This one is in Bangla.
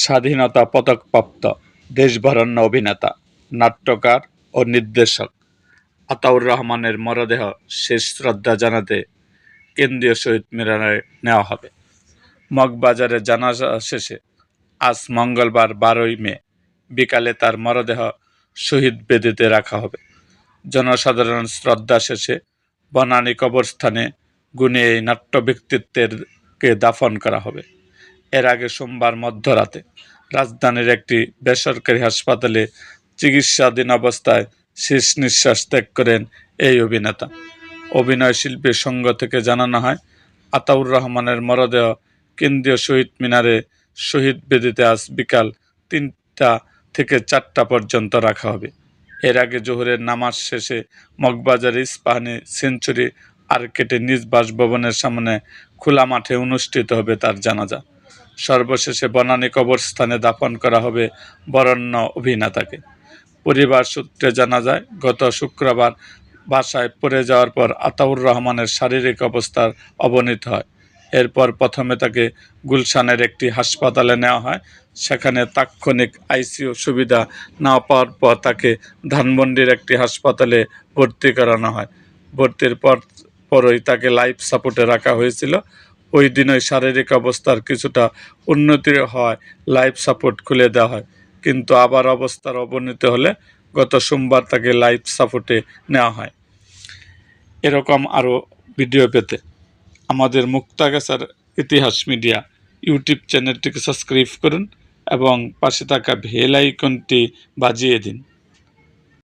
স্বাধীনতা পদকপ্রাপ্ত দেশবরেণ্য অভিনেতা, নাট্যকার ও নির্দেশক আতাউর রহমানের মরদেহ শেষ শ্রদ্ধা জানাতে কেন্দ্রীয় শহীদ মিনারে নেওয়া হবে। মগবাজারে জানাজা শেষে আজ মঙ্গলবার 12 মে বিকালে তার মরদেহ শহীদ বেদিতে রাখা হবে। জনসাধারণ শ্রদ্ধা শেষে বনানী কবরস্থানে গুণী এই নাট্য ব্যক্তিত্বকে দাফন করা হবে। এর আগে সোমবার মধ্যরাতে রাজধানীর একটি বেসরকারি হাসপাতালে চিকিৎসাধীন অবস্থায় শেষ নিঃশ্বাস ত্যাগ করেন এই অভিনেতা। অভিনয় শিল্পী সংঘ থেকে জানানো হয়, আতাউর রহমানের মরদেহ কেন্দ্রীয় শহীদ মিনারে শহীদ বেদিতে আজ বিকাল 3টা থেকে 4টা পর্যন্ত রাখা হবে। এর আগে জোহরের নামাজ শেষে মগবাজার ইস্পাহানি সেঞ্চুরি আর্কেডে নিজ বাসভবনের সামনে খোলা মাঠে অনুষ্ঠিত হবে তার জানাজা। সর্বশেষে বনানী কবরস্থানে দাফন করা হবে বরেণ্য অভিনেতাকে। পরিবার সূত্রে জানা যায়, গত শুক্রবার বাসায় পড়ে যাওয়ার পর আতাউর রহমানের শারীরিক অবস্থার অবনতি হয়। এরপর প্রথমে তাকে গুলশানের একটি হাসপাতালে নেওয়া হয়। সেখানে তাৎক্ষণিক আইসিইউ সুবিধা না পাওয়ার পর তাকে ধানমন্ডির একটি হাসপাতালে ভর্তি করানো হয়। ভর্তির পরই তাকে লাইফ সাপোর্টে রাখা হয়েছিল। ওই দিনই শারীরিক অবস্থার কিছুটা উন্নতি হওয়ায় লাইফ সাপোর্ট খুলে দেওয়া হয়, কিন্তু আবার অবস্থার অবনতি হলে গত সোমবার তাকে লাইফ সাপোর্টে নেওয়া হয়। এরকম আরও ভিডিও পেতে আমাদের মুক্তাগাছার ইতিহাস মিডিয়া ইউটিউব চ্যানেলটিকে সাবস্ক্রাইব করুন এবং পাশে থাকা বেল আইকনটি বাজিয়ে দিন।